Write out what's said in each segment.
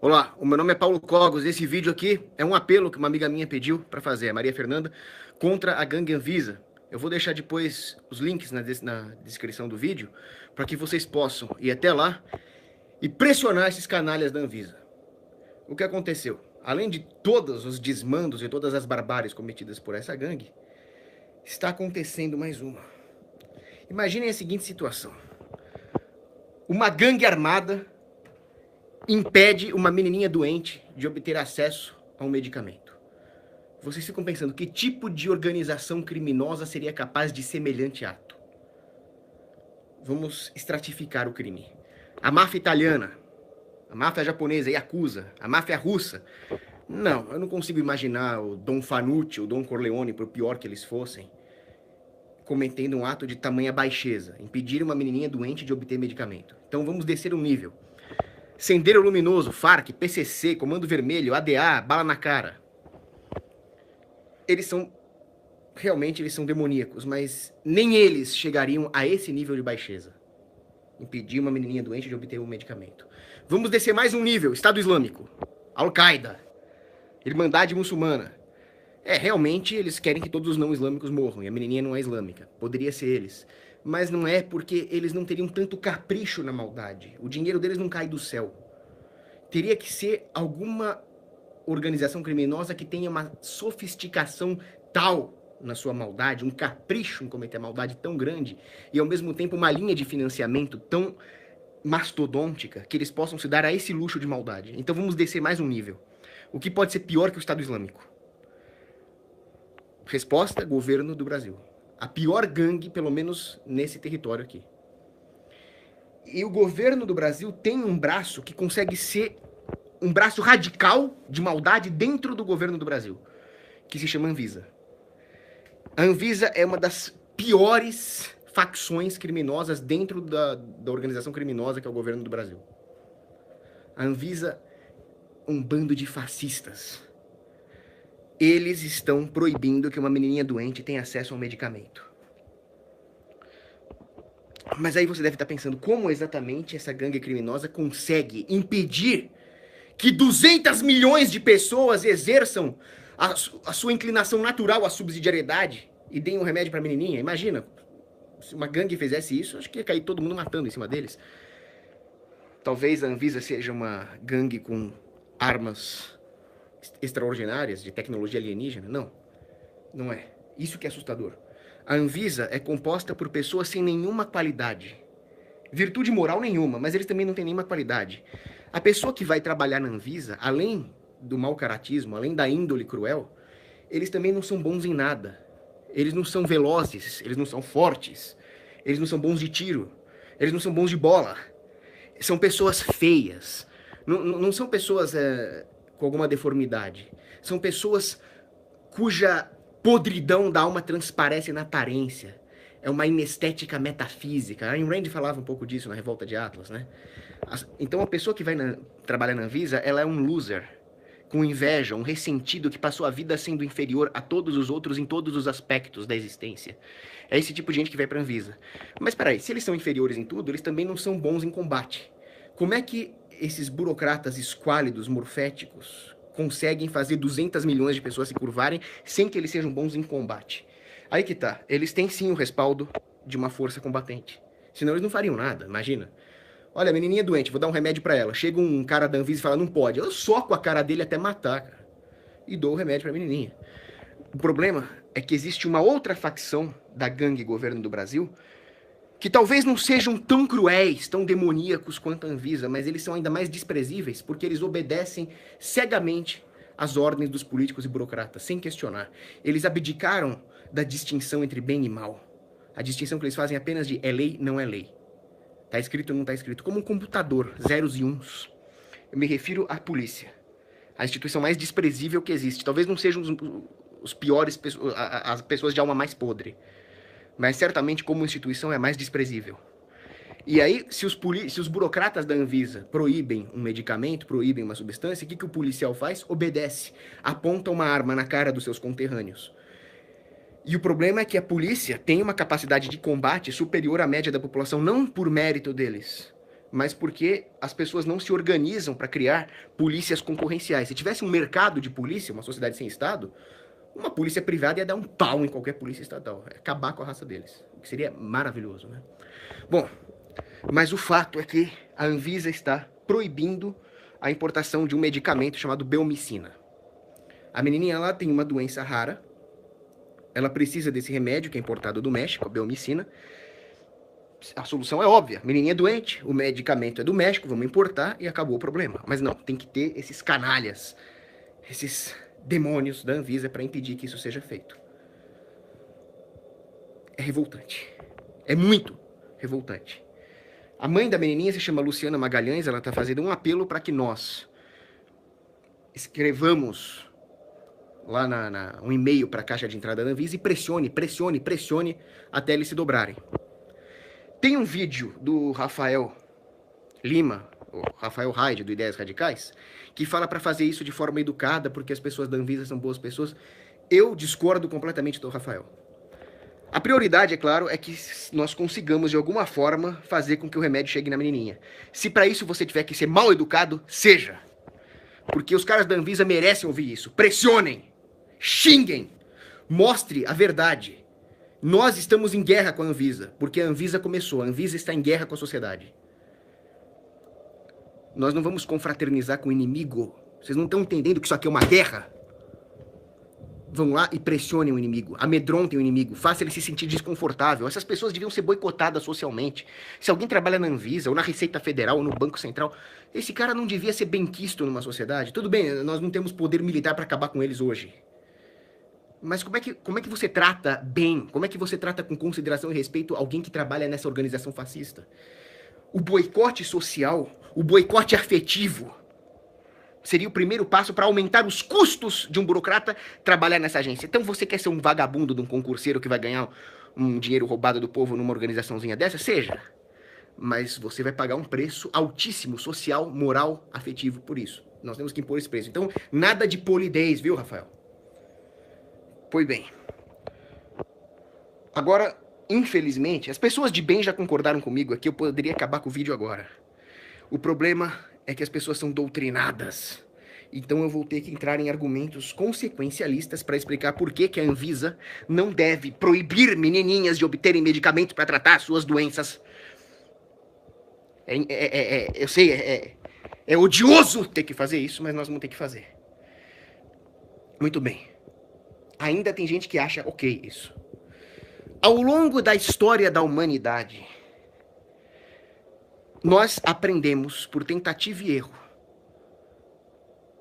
Olá, o meu nome é Paulo Cogos. Esse vídeo aqui é um apelo que uma amiga minha pediu para fazer, a Maria Fernanda, contra a gangue Anvisa. Eu vou deixar depois os links na descrição do vídeo para que vocês possam ir até lá e pressionar esses canalhas da Anvisa. O que aconteceu? Além de todos os desmandos e todas as barbáries cometidas por essa gangue, está acontecendo mais uma. Imaginem a seguinte situação: uma gangue armada impede uma menininha doente de obter acesso a um medicamento. Vocês ficam pensando que tipo de organização criminosa seria capaz de semelhante ato? Vamos estratificar o crime. A máfia italiana, a máfia japonesa, Yakuza, a máfia russa. Não, eu não consigo imaginar o Dom Fanucci, o Dom Corleone, por pior que eles fossem, cometendo um ato de tamanha baixeza, impedir uma menininha doente de obter medicamento. Então vamos descer um nível. Sendero Luminoso, FARC, PCC, Comando Vermelho, ADA, bala na cara. Realmente eles são demoníacos, mas nem eles chegariam a esse nível de baixeza. Impedir uma menininha doente de obter um medicamento. Vamos descer mais um nível, Estado Islâmico, Al-Qaeda, Irmandade Muçulmana. Realmente eles querem que todos os não islâmicos morram, e a menininha não é islâmica. Poderia ser eles. Mas não é, porque eles não teriam tanto capricho na maldade. O dinheiro deles não cai do céu. Teria que ser alguma organização criminosa que tenha uma sofisticação tal na sua maldade, um capricho em cometer maldade tão grande, e ao mesmo tempo uma linha de financiamento tão mastodôntica, que eles possam se dar a esse luxo de maldade. Então vamos descer mais um nível. O que pode ser pior que o Estado Islâmico? Resposta: governo do Brasil. A pior gangue, pelo menos nesse território aqui. E o governo do Brasil tem um braço que consegue ser um braço radical de maldade dentro do governo do Brasil, que se chama Anvisa. A Anvisa é uma das piores facções criminosas dentro da organização criminosa que é o governo do Brasil. A Anvisa é um bando de fascistas. Eles estão proibindo que uma menininha doente tenha acesso a um medicamento. Mas aí você deve estar pensando, como exatamente essa gangue criminosa consegue impedir que 200 milhões de pessoas exerçam a sua inclinação natural à subsidiariedade e deem um remédio para a menininha? Imagina, se uma gangue fizesse isso, acho que ia cair todo mundo matando em cima deles. Talvez a Anvisa seja uma gangue com armas extraordinárias de tecnologia alienígena. Não, não é. Isso que é assustador. A Anvisa é composta por pessoas sem nenhuma qualidade. Virtude moral nenhuma, mas eles também não têm nenhuma qualidade. A pessoa que vai trabalhar na Anvisa, além do mau caratismo, além da índole cruel, eles também não são bons em nada. Eles não são velozes, eles não são fortes, eles não são bons de tiro, eles não são bons de bola. São pessoas feias. Não são pessoas com alguma deformidade. São pessoas cuja podridão da alma transparece na aparência. É uma inestética metafísica. A Ayn Rand falava um pouco disso na Revolta de Atlas, né? Então a pessoa que vai trabalhar na Anvisa, ela é um loser, com inveja, um ressentido que passou a vida sendo inferior a todos os outros em todos os aspectos da existência. É esse tipo de gente que vai pra Anvisa. Mas peraí, se eles são inferiores em tudo, eles também não são bons em combate. Como é que esses burocratas esquálidos, morféticos, conseguem fazer 200 milhões de pessoas se curvarem sem que eles sejam bons em combate? Aí que tá, eles têm sim o respaldo de uma força combatente. Senão eles não fariam nada, imagina. Olha, a menininha é doente, vou dar um remédio pra ela. Chega um cara da Anvisa e fala, não pode. Eu soco a cara dele até matar, cara. E dou o remédio pra menininha. O problema é que existe uma outra facção da gangue governo do Brasil que talvez não sejam tão cruéis, tão demoníacos quanto a Anvisa, mas eles são ainda mais desprezíveis porque eles obedecem cegamente às ordens dos políticos e burocratas, sem questionar. Eles abdicaram da distinção entre bem e mal. A distinção que eles fazem apenas de é lei, não é lei. Tá escrito ou não tá escrito. Como um computador, zeros e uns. Eu me refiro à polícia. A instituição mais desprezível que existe. Talvez não sejam os piores, as pessoas de alma mais podre. Mas certamente como instituição é mais desprezível. E aí, se os burocratas da Anvisa proíbem um medicamento, proíbem uma substância, o que o policial faz? Obedece. Aponta uma arma na cara dos seus conterrâneos. E o problema é que a polícia tem uma capacidade de combate superior à média da população, não por mérito deles, mas porque as pessoas não se organizam para criar polícias concorrenciais. Se tivesse um mercado de polícia, uma sociedade sem Estado, uma polícia privada ia dar um pau em qualquer polícia estatal, acabar com a raça deles, o que seria maravilhoso, né? Bom, mas o fato é que a Anvisa está proibindo a importação de um medicamento chamado Belmicina. A menininha lá tem uma doença rara, ela precisa desse remédio que é importado do México, a Belmicina. A solução é óbvia, a menininha é doente, o medicamento é do México, vamos importar e acabou o problema. Mas não, tem que ter esses canalhas, esses demônios da Anvisa para impedir que isso seja feito. É revoltante. É muito revoltante. A mãe da menininha se chama Luciana Magalhães, ela está fazendo um apelo para que nós escrevamos lá um e-mail para a caixa de entrada da Anvisa e pressione até eles se dobrarem. Tem um vídeo do Rafael Lima, o Rafael Hyde, do Ideias Radicais, que fala para fazer isso de forma educada, porque as pessoas da Anvisa são boas pessoas. Eu discordo completamente do Rafael. A prioridade, é claro, é que nós consigamos, de alguma forma, fazer com que o remédio chegue na menininha. Se para isso você tiver que ser mal educado, seja. Porque os caras da Anvisa merecem ouvir isso. Pressionem, xinguem, mostre a verdade. Nós estamos em guerra com a Anvisa, porque a Anvisa começou. A Anvisa está em guerra com a sociedade. Nós não vamos confraternizar com o inimigo. Vocês não estão entendendo que isso aqui é uma guerra? Vão lá e pressionem o inimigo, amedrontem o inimigo, façam ele se sentir desconfortável. Essas pessoas deviam ser boicotadas socialmente. Se alguém trabalha na Anvisa, ou na Receita Federal, ou no Banco Central, esse cara não devia ser benquisto numa sociedade. Tudo bem, nós não temos poder militar para acabar com eles hoje. Mas como é que você trata bem, como é que você trata com consideração e respeito alguém que trabalha nessa organização fascista? O boicote social, o boicote afetivo, seria o primeiro passo para aumentar os custos de um burocrata trabalhar nessa agência. Então você quer ser um vagabundo de um concurseiro que vai ganhar um dinheiro roubado do povo numa organizaçãozinha dessa? Seja. Mas você vai pagar um preço altíssimo, social, moral, afetivo por isso. Nós temos que impor esse preço. Então, nada de polidez, viu, Rafael? Pois bem. Agora, infelizmente, as pessoas de bem já concordaram comigo aqui, eu poderia acabar com o vídeo agora. O problema é que as pessoas são doutrinadas. Então eu vou ter que entrar em argumentos consequencialistas para explicar por que a Anvisa não deve proibir menininhas de obterem medicamentos para tratar suas doenças. Eu sei, é odioso ter que fazer isso, mas nós vamos ter que fazer. Muito bem. Ainda tem gente que acha ok isso. Ao longo da história da humanidade, nós aprendemos, por tentativa e erro,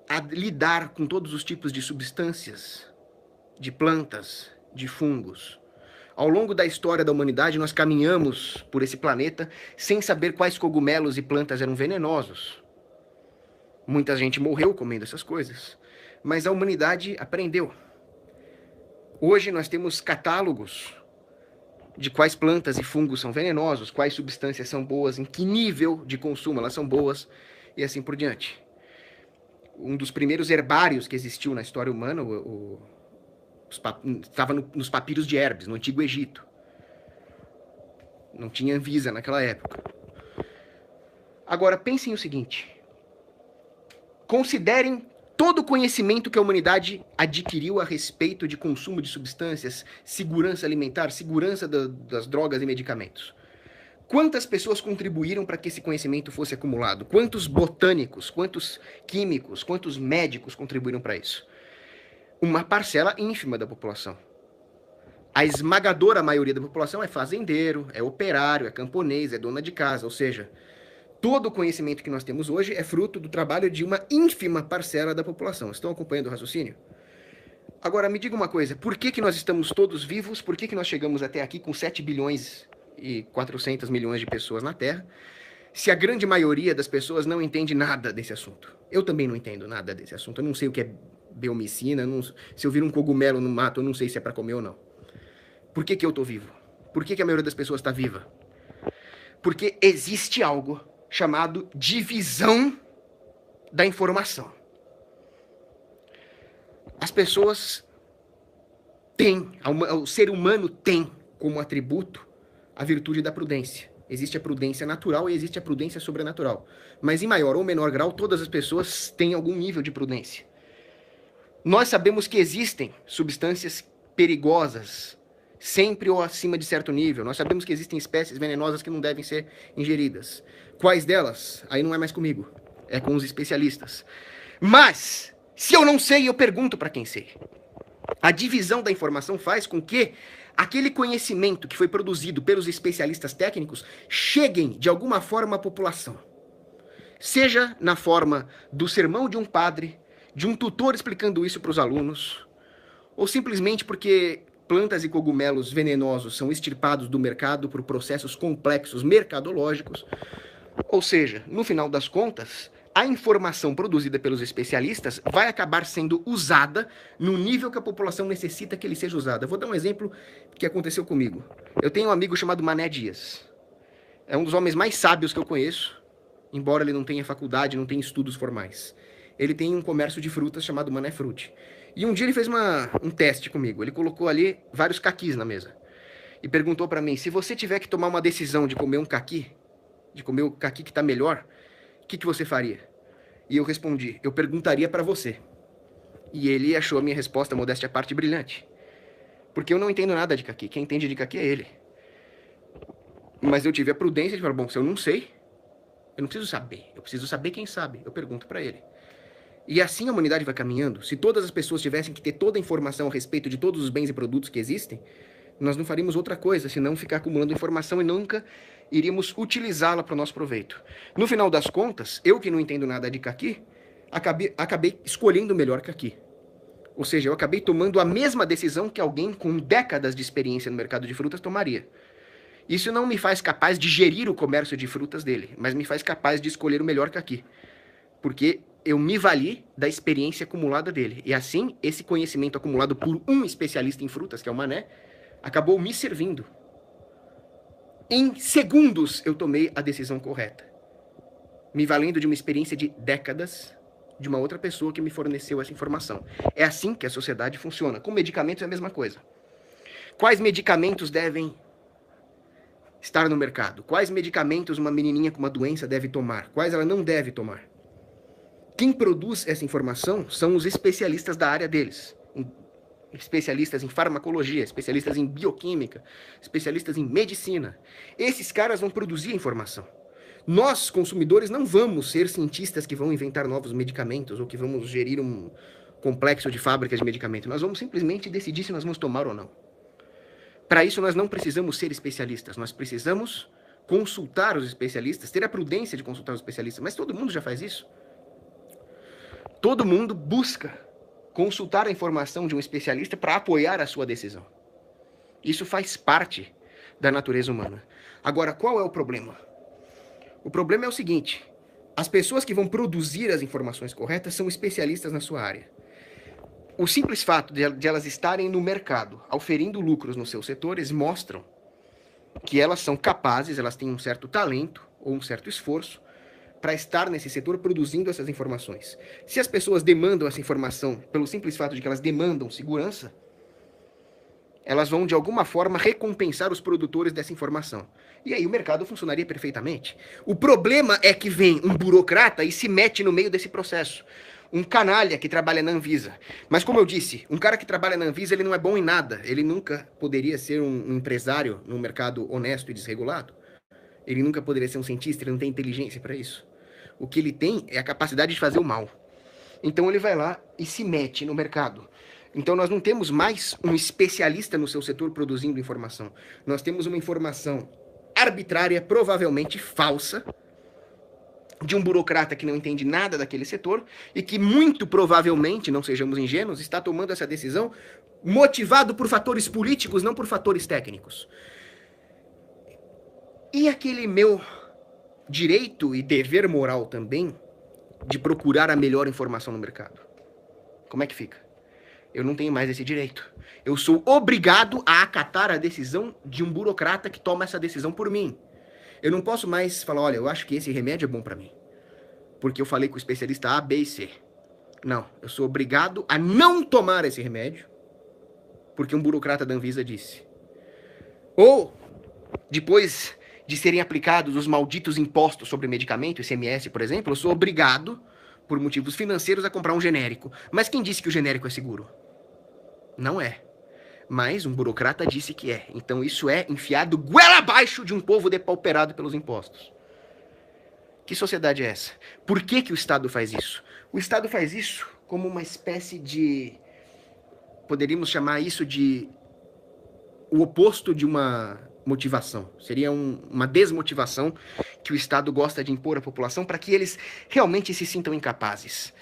a lidar com todos os tipos de substâncias, de plantas, de fungos. Ao longo da história da humanidade, nós caminhamos por esse planeta sem saber quais cogumelos e plantas eram venenosos. Muita gente morreu comendo essas coisas, mas a humanidade aprendeu. Hoje nós temos catálogos de quais plantas e fungos são venenosos, quais substâncias são boas, em que nível de consumo elas são boas, e assim por diante. Um dos primeiros herbários que existiu na história humana estava nos papiros de Herbes, no Antigo Egito. Não tinha Anvisa naquela época. Agora, pensem o seguinte. Considerem todo o conhecimento que a humanidade adquiriu a respeito de consumo de substâncias, segurança alimentar, segurança das drogas e medicamentos. Quantas pessoas contribuíram para que esse conhecimento fosse acumulado? Quantos botânicos, quantos químicos, quantos médicos contribuíram para isso? Uma parcela ínfima da população. A esmagadora maioria da população é fazendeiro, é operário, é camponês, é dona de casa, ou seja, todo o conhecimento que nós temos hoje é fruto do trabalho de uma ínfima parcela da população. Estão acompanhando o raciocínio? Agora, me diga uma coisa, por que nós estamos todos vivos? Por que nós chegamos até aqui com 7 bilhões e 400 milhões de pessoas na Terra, se a grande maioria das pessoas não entende nada desse assunto? Eu também não entendo nada desse assunto. Eu não sei o que é Belmicina, se eu vir um cogumelo no mato, eu não sei se é para comer ou não. Por que eu estou vivo? Por que a maioria das pessoas está viva? Porque existe algo chamado divisão da informação. As pessoas têm, o ser humano tem como atributo a virtude da prudência. Existe a prudência natural e existe a prudência sobrenatural. Mas em maior ou menor grau, todas as pessoas têm algum nível de prudência. Nós sabemos que existem substâncias perigosas, sempre ou acima de certo nível. Nós sabemos que existem espécies venenosas que não devem ser ingeridas. Quais delas? Aí não é mais comigo. É com os especialistas. Mas, se eu não sei, eu pergunto para quem sei. A divisão da informação faz com que aquele conhecimento que foi produzido pelos especialistas técnicos cheguem, de alguma forma, à população. Seja na forma do sermão de um padre, de um tutor explicando isso para os alunos, ou simplesmente porque plantas e cogumelos venenosos são extirpados do mercado por processos complexos mercadológicos. Ou seja, no final das contas, a informação produzida pelos especialistas vai acabar sendo usada no nível que a população necessita que ele seja usado. Eu vou dar um exemplo que aconteceu comigo. Eu tenho um amigo chamado Mané Dias. É um dos homens mais sábios que eu conheço, embora ele não tenha faculdade, não tenha estudos formais. Ele tem um comércio de frutas chamado Mané Frute. E um dia ele fez um teste comigo. Ele colocou ali vários caquis na mesa. E perguntou para mim, se você tiver que tomar uma decisão de comer um caqui, de comer o caqui que está melhor, o que você faria? E eu respondi, eu perguntaria para você. E ele achou a minha resposta, modéstia à parte, brilhante. Porque eu não entendo nada de caqui. Quem entende de caqui é ele. Mas eu tive a prudência de falar, bom, se eu não sei, eu não preciso saber. Eu preciso saber quem sabe. Eu pergunto para ele. E assim a humanidade vai caminhando. Se todas as pessoas tivessem que ter toda a informação a respeito de todos os bens e produtos que existem, nós não faríamos outra coisa, senão ficar acumulando informação e nunca iríamos utilizá-la para o nosso proveito. No final das contas, eu que não entendo nada de caqui, acabei escolhendo o melhor caqui. Ou seja, eu acabei tomando a mesma decisão que alguém com décadas de experiência no mercado de frutas tomaria. Isso não me faz capaz de gerir o comércio de frutas dele, mas me faz capaz de escolher o melhor caqui. Porque eu me vali da experiência acumulada dele. E assim, esse conhecimento acumulado por um especialista em frutas, que é o Mané, acabou me servindo. Em segundos, eu tomei a decisão correta. Me valendo de uma experiência de décadas de uma outra pessoa que me forneceu essa informação. É assim que a sociedade funciona. Com medicamentos é a mesma coisa. Quais medicamentos devem estar no mercado? Quais medicamentos uma menininha com uma doença deve tomar? Quais ela não deve tomar? Quem produz essa informação são os especialistas da área deles. Especialistas em farmacologia, especialistas em bioquímica, especialistas em medicina. Esses caras vão produzir a informação. Nós, consumidores, não vamos ser cientistas que vão inventar novos medicamentos ou que vamos gerir um complexo de fábricas de medicamentos. Nós vamos simplesmente decidir se nós vamos tomar ou não. Para isso, nós não precisamos ser especialistas. Nós precisamos consultar os especialistas, ter a prudência de consultar os especialistas. Mas todo mundo já faz isso. Todo mundo busca consultar a informação de um especialista para apoiar a sua decisão. Isso faz parte da natureza humana. Agora, qual é o problema? O problema é o seguinte: as pessoas que vão produzir as informações corretas são especialistas na sua área. O simples fato de elas estarem no mercado, auferindo lucros nos seus setores, mostram que elas são capazes, elas têm um certo talento ou um certo esforço para estar nesse setor produzindo essas informações. Se as pessoas demandam essa informação pelo simples fato de que elas demandam segurança, elas vão, de alguma forma, recompensar os produtores dessa informação. E aí o mercado funcionaria perfeitamente. O problema é que vem um burocrata e se mete no meio desse processo. Um canalha que trabalha na Anvisa. Mas como eu disse, um cara que trabalha na Anvisa, ele não é bom em nada. Ele nunca poderia ser um empresário num mercado honesto e desregulado. Ele nunca poderia ser um cientista, ele não tem inteligência para isso. O que ele tem é a capacidade de fazer o mal. Então ele vai lá e se mete no mercado. Então nós não temos mais um especialista no seu setor produzindo informação. Nós temos uma informação arbitrária, provavelmente falsa, de um burocrata que não entende nada daquele setor e que muito provavelmente, não sejamos ingênuos, está tomando essa decisão motivado por fatores políticos, não por fatores técnicos. E aquele meu direito e dever moral também de procurar a melhor informação no mercado? Como é que fica? Eu não tenho mais esse direito. Eu sou obrigado a acatar a decisão de um burocrata que toma essa decisão por mim. Eu não posso mais falar, olha, eu acho que esse remédio é bom para mim, porque eu falei com o especialista A, B e C. Não, eu sou obrigado a não tomar esse remédio, porque um burocrata da Anvisa disse. Ou, depois de serem aplicados os malditos impostos sobre medicamento, ICMS, por exemplo, eu sou obrigado, por motivos financeiros, a comprar um genérico. Mas quem disse que o genérico é seguro? Não é. Mas um burocrata disse que é. Então isso é enfiado goela abaixo de um povo depauperado pelos impostos. Que sociedade é essa? Por que que o Estado faz isso? O Estado faz isso como uma espécie de... Poderíamos chamar isso de... o oposto de uma motivação. Seria uma desmotivação que o Estado gosta de impor à população para que eles realmente se sintam incapazes.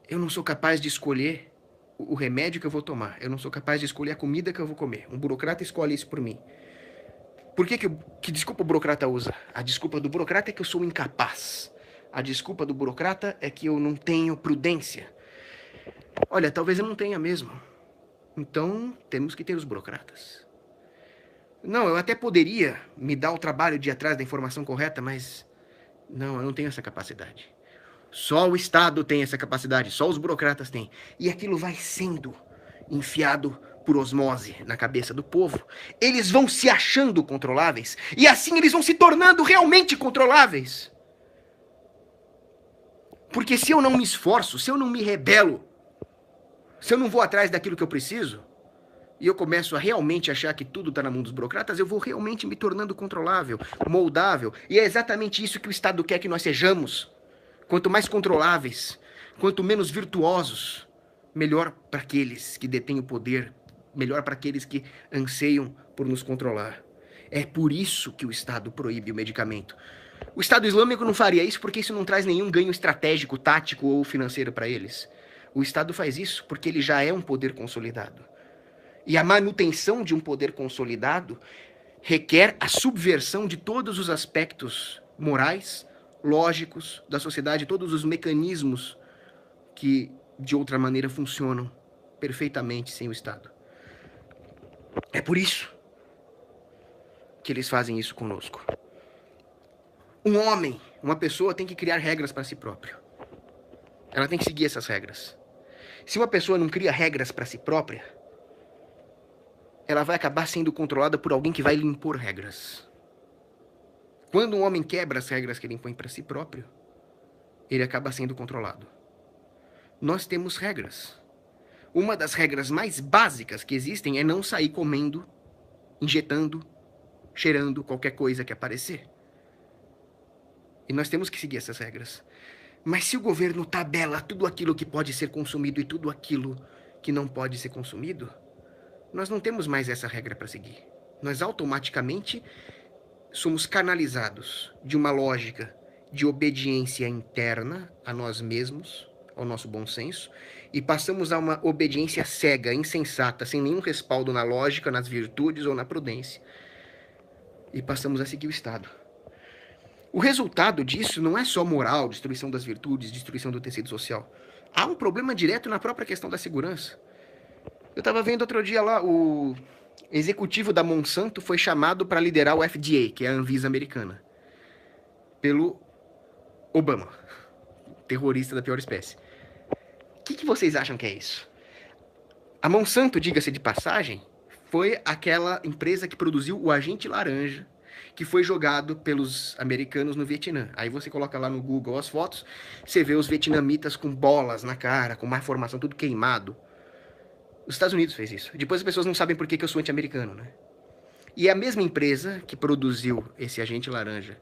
Eu não sou capaz de escolher o remédio que eu vou tomar. Eu não sou capaz de escolher a comida que eu vou comer. Um burocrata escolhe isso por mim. Por que desculpa o burocrata usa? A desculpa do burocrata é que eu sou incapaz. A desculpa do burocrata é que eu não tenho prudência. Olha, talvez eu não tenha mesmo. Então, temos que ter os burocratas. Não, eu até poderia me dar o trabalho de ir atrás da informação correta, mas... não, eu não tenho essa capacidade. Só o Estado tem essa capacidade, só os burocratas têm. E aquilo vai sendo enfiado por osmose na cabeça do povo. Eles vão se achando controláveis, e assim eles vão se tornando realmente controláveis. Porque se eu não me esforço, se eu não me rebelo, se eu não vou atrás daquilo que eu preciso, e eu começo a realmente achar que tudo está na mão dos burocratas, eu vou realmente me tornando controlável, moldável. E é exatamente isso que o Estado quer que nós sejamos. Quanto mais controláveis, quanto menos virtuosos, melhor para aqueles que detêm o poder, melhor para aqueles que anseiam por nos controlar. É por isso que o Estado proíbe o medicamento. O Estado Islâmico não faria isso porque isso não traz nenhum ganho estratégico, tático ou financeiro para eles. O Estado faz isso porque ele já é um poder consolidado. E a manutenção de um poder consolidado requer a subversão de todos os aspectos morais, lógicos da sociedade, todos os mecanismos que de outra maneira funcionam perfeitamente sem o Estado. É por isso que eles fazem isso conosco. Um homem, uma pessoa tem que criar regras para si próprio. Ela tem que seguir essas regras. Se uma pessoa não cria regras para si própria, ela vai acabar sendo controlada por alguém que vai lhe impor regras. Quando um homem quebra as regras que ele impõe para si próprio, ele acaba sendo controlado. Nós temos regras. Uma das regras mais básicas que existem é não sair comendo, injetando, cheirando qualquer coisa que aparecer. E nós temos que seguir essas regras. Mas se o governo tabela tudo aquilo que pode ser consumido e tudo aquilo que não pode ser consumido, nós não temos mais essa regra para seguir. Nós automaticamente somos canalizados de uma lógica de obediência interna a nós mesmos, ao nosso bom senso, e passamos a uma obediência cega, insensata, sem nenhum respaldo na lógica, nas virtudes ou na prudência. E passamos a seguir o Estado. O resultado disso não é só moral, destruição das virtudes, destruição do tecido social. Há um problema direto na própria questão da segurança. Eu estava vendo outro dia lá, o executivo da Monsanto foi chamado para liderar o FDA, que é a Anvisa americana, pelo Obama, terrorista da pior espécie. O que vocês acham que é isso? A Monsanto, diga-se de passagem, foi aquela empresa que produziu o agente laranja, que foi jogado pelos americanos no Vietnã. Aí você coloca lá no Google as fotos, você vê os vietnamitas com bolas na cara, com má formação, tudo queimado. Os Estados Unidos fez isso. Depois as pessoas não sabem por que eu sou anti-americano, né? E a mesma empresa que produziu esse agente laranja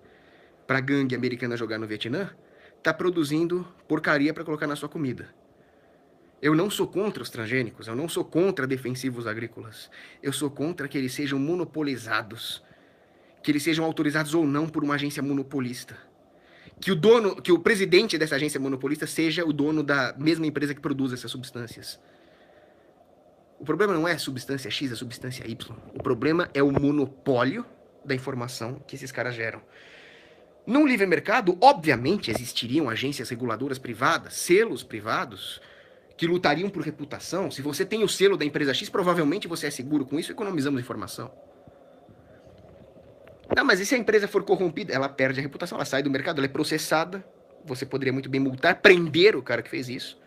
para a gangue americana jogar no Vietnã, está produzindo porcaria para colocar na sua comida. Eu não sou contra os transgênicos, eu não sou contra defensivos agrícolas. Eu sou contra que eles sejam monopolizados, que eles sejam autorizados ou não por uma agência monopolista. Que o presidente dessa agência monopolista seja o dono da mesma empresa que produz essas substâncias. O problema não é a substância X, a substância Y. O problema é o monopólio da informação que esses caras geram. No livre mercado, obviamente, existiriam agências reguladoras privadas, selos privados, que lutariam por reputação. Se você tem o selo da empresa X, provavelmente você é seguro com isso, economizamos informação. Não, mas e se a empresa for corrompida? Ela perde a reputação, ela sai do mercado, ela é processada. Você poderia muito bem multar, prender o cara que fez isso.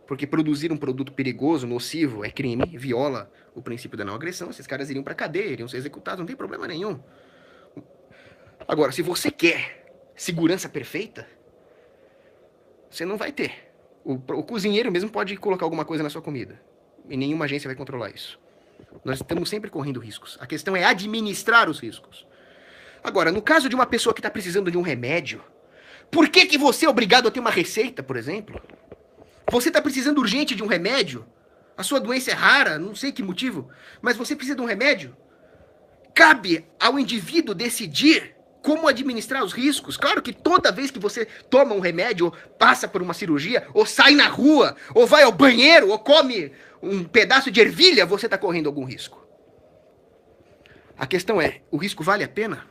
porque produzir um produto perigoso, nocivo, é crime, viola o princípio da não agressão, esses caras iriam para cadeia, iriam ser executados, não tem problema nenhum. Agora, se você quer segurança perfeita, você não vai ter. O cozinheiro mesmo pode colocar alguma coisa na sua comida, e nenhuma agência vai controlar isso. Nós estamos sempre correndo riscos. A questão é administrar os riscos. Agora, no caso de uma pessoa que está precisando de um remédio, por que você é obrigado a ter uma receita, por exemplo? Você está precisando urgente de um remédio? A sua doença é rara, não sei que motivo, mas você precisa de um remédio? Cabe ao indivíduo decidir como administrar os riscos. Claro que toda vez que você toma um remédio, ou passa por uma cirurgia, ou sai na rua, ou vai ao banheiro, ou come um pedaço de ervilha, você está correndo algum risco. A questão é, o risco vale a pena?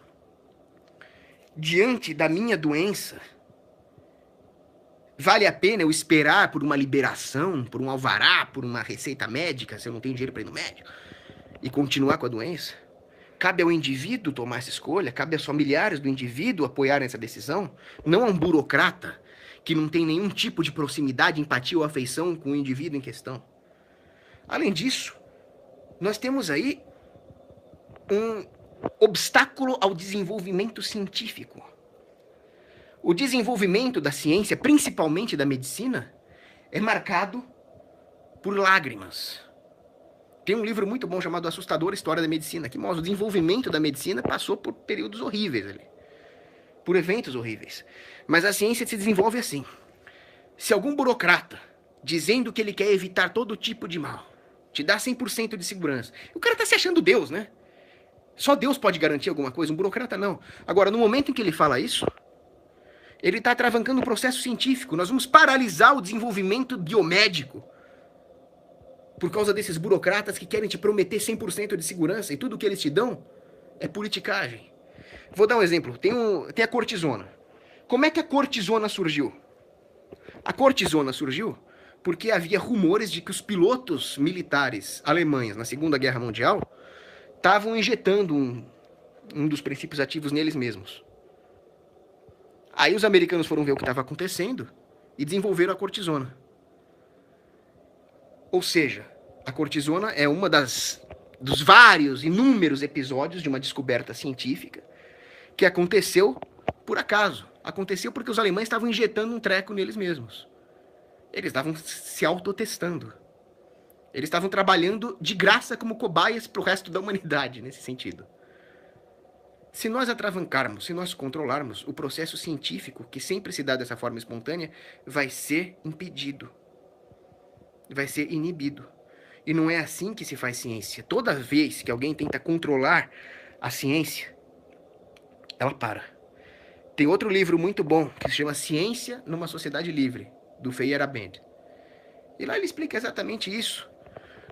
Diante da minha doença, vale a pena eu esperar por uma liberação, por um alvará, por uma receita médica, se eu não tenho dinheiro para ir no médico, e continuar com a doença? Cabe ao indivíduo tomar essa escolha, cabe aos familiares do indivíduo apoiarem essa decisão, não a um burocrata que não tem nenhum tipo de proximidade, empatia ou afeição com o indivíduo em questão. Além disso, nós temos aí um obstáculo ao desenvolvimento científico. O desenvolvimento da ciência, principalmente da medicina, é marcado por lágrimas. Tem um livro muito bom chamado Assustadora História da Medicina, que mostra o desenvolvimento da medicina passou por períodos horríveis ali, por eventos horríveis. Mas a ciência se desenvolve assim. Se algum burocrata, dizendo que ele quer evitar todo tipo de mal, te dá 100% de segurança, o cara tá se achando Deus, né? Só Deus pode garantir alguma coisa, um burocrata não. Agora, no momento em que ele fala isso, ele está atravancando o processo científico. Nós vamos paralisar o desenvolvimento biomédico por causa desses burocratas que querem te prometer 100% de segurança e tudo que eles te dão é politicagem. Vou dar um exemplo. Tem a cortisona. Como é que a cortisona surgiu? A cortisona surgiu porque havia rumores de que os pilotos militares alemães na Segunda Guerra Mundial estavam injetando um dos princípios ativos neles mesmos. Aí os americanos foram ver o que estava acontecendo e desenvolveram a cortisona. Ou seja, a cortisona é uma dos vários, inúmeros episódios de uma descoberta científica que aconteceu por acaso. Aconteceu porque os alemães estavam injetando um treco neles mesmos. Eles estavam se autotestando. Eles estavam trabalhando de graça como cobaias para o resto da humanidade, nesse sentido. Se nós atravancarmos, se nós controlarmos, o processo científico, que sempre se dá dessa forma espontânea, vai ser impedido. Vai ser inibido. E não é assim que se faz ciência. Toda vez que alguém tenta controlar a ciência, ela para. Tem outro livro muito bom, que se chama Ciência numa Sociedade Livre, do Feyerabend. E lá ele explica exatamente isso.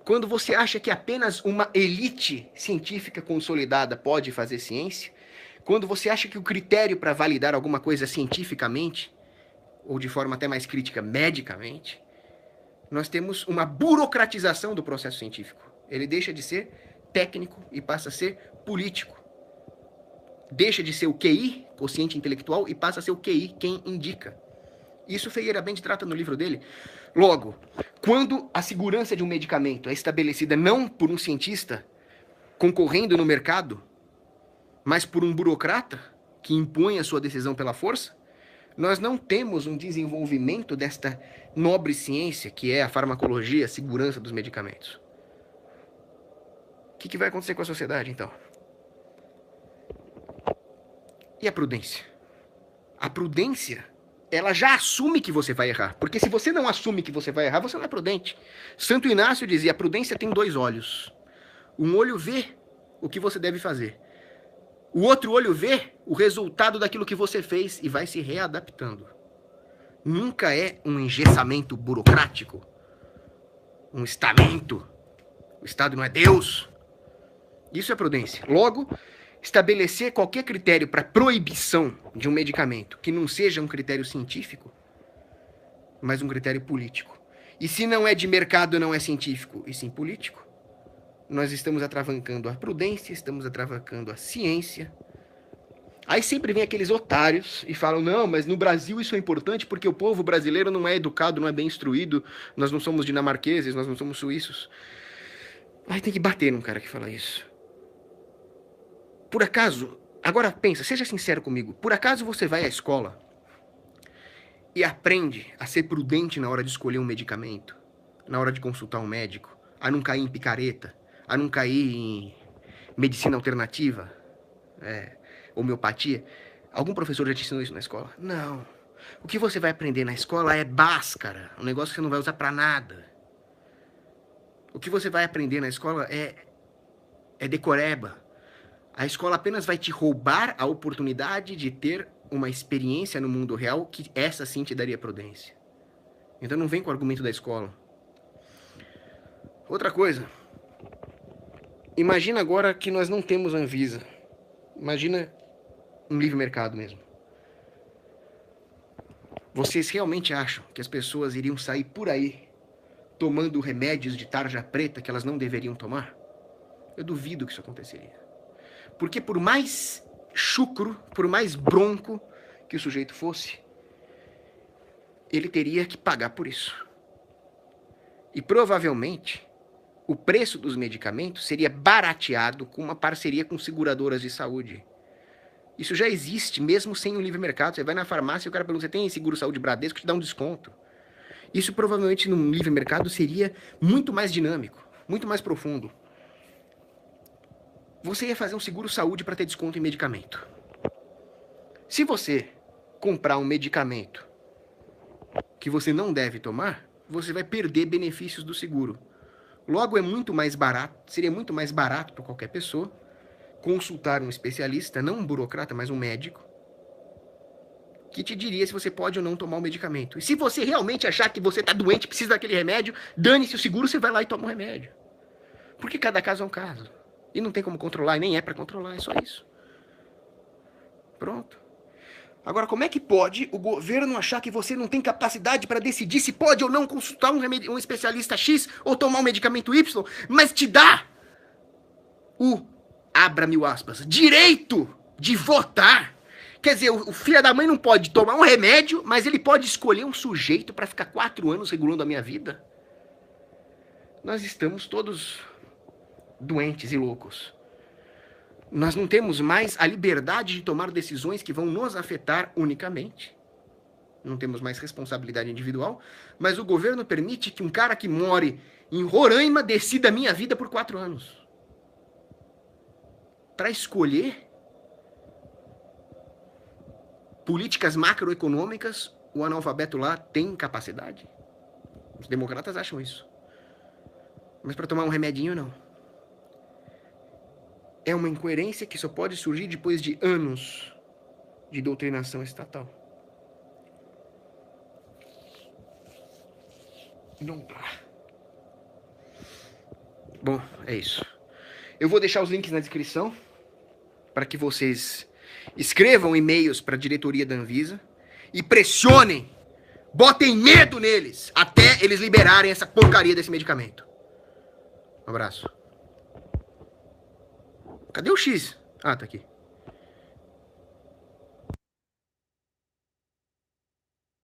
Quando você acha que apenas uma elite científica consolidada pode fazer ciência, quando você acha que o critério para validar alguma coisa cientificamente, ou de forma até mais crítica, medicamente, nós temos uma burocratização do processo científico. Ele deixa de ser técnico e passa a ser político. Deixa de ser o QI, quociente intelectual, e passa a ser o QI, quem indica. Isso Feyerabend trata no livro dele. Logo, quando a segurança de um medicamento é estabelecida não por um cientista concorrendo no mercado, mas por um burocrata que impõe a sua decisão pela força, nós não temos um desenvolvimento desta nobre ciência que é a farmacologia, a segurança dos medicamentos. O que vai acontecer com a sociedade, então? E a prudência? A prudência, ela já assume que você vai errar. Porque se você não assume que você vai errar, você não é prudente. Santo Inácio dizia, a prudência tem dois olhos. Um olho vê o que você deve fazer. O outro olho vê o resultado daquilo que você fez e vai se readaptando. Nunca é um engessamento burocrático, um estamento. O Estado não é Deus. Isso é prudência. Logo, estabelecer qualquer critério para proibição de um medicamento que não seja um critério científico, mas um critério político. E se não é de mercado, não é científico, e sim político, nós estamos atravancando a prudência, estamos atravancando a ciência, Aí sempre vem aqueles otários e falam, não, mas no Brasil isso é importante porque o povo brasileiro não é educado, não é bem instruído, nós não somos dinamarqueses, nós não somos suíços. Aí tem que bater num cara que fala isso. Por acaso, agora pensa, seja sincero comigo, por acaso você vai à escola e aprende a ser prudente na hora de escolher um medicamento, na hora de consultar um médico, a não cair em picareta, a não cair em medicina alternativa, homeopatia? Algum professor já te ensinou isso na escola? Não. O que você vai aprender na escola é báscara, um negócio que você não vai usar pra nada. O que você vai aprender na escola é decoreba. A escola apenas vai te roubar a oportunidade de ter uma experiência no mundo real que essa sim te daria prudência. Então não vem com o argumento da escola. Outra coisa. Imagina agora que nós não temos Anvisa. Imagina um livre mercado mesmo. Vocês realmente acham que as pessoas iriam sair por aí tomando remédios de tarja preta que elas não deveriam tomar? Eu duvido que isso aconteceria. Porque por mais chucro, por mais bronco que o sujeito fosse, ele teria que pagar por isso. E provavelmente o preço dos medicamentos seria barateado com uma parceria com seguradoras de saúde. Isso já existe, mesmo sem o livre mercado. Você vai na farmácia e o cara pergunta, você tem seguro-saúde Bradesco? Te dá um desconto. Isso provavelmente no livre mercado seria muito mais dinâmico, muito mais profundo. Você ia fazer um seguro-saúde para ter desconto em medicamento. Se você comprar um medicamento que você não deve tomar, você vai perder benefícios do seguro. Logo, é muito mais barato, seria muito mais barato para qualquer pessoa consultar um especialista, não um burocrata, mas um médico, que te diria se você pode ou não tomar o medicamento. E se você realmente achar que você está doente, precisa daquele remédio, dane-se o seguro, você vai lá e toma o remédio. Porque cada caso é um caso. E não tem como controlar, e nem é para controlar, é só isso. Pronto. Agora, como é que pode o governo achar que você não tem capacidade para decidir se pode ou não consultar um especialista X ou tomar um medicamento Y, mas te dá o, abra mil aspas, direito de votar? Quer dizer, o filho da mãe não pode tomar um remédio, mas ele pode escolher um sujeito para ficar 4 anos regulando a minha vida? Nós estamos todos doentes e loucos. Nós não temos mais a liberdade de tomar decisões que vão nos afetar unicamente. Não temos mais responsabilidade individual, mas o governo permite que um cara que more em Roraima decida a minha vida por 4 anos. Para escolher políticas macroeconômicas, o analfabeto lá tem capacidade. Os democratas acham isso. Mas para tomar um remedinho, não. É uma incoerência que só pode surgir depois de anos de doutrinação estatal. Não dá. Bom, é isso. Eu vou deixar os links na descrição para que vocês escrevam e-mails para a diretoria da Anvisa e pressionem, botem medo neles até eles liberarem essa porcaria desse medicamento. Um abraço. Cadê o X? Ah, tá aqui.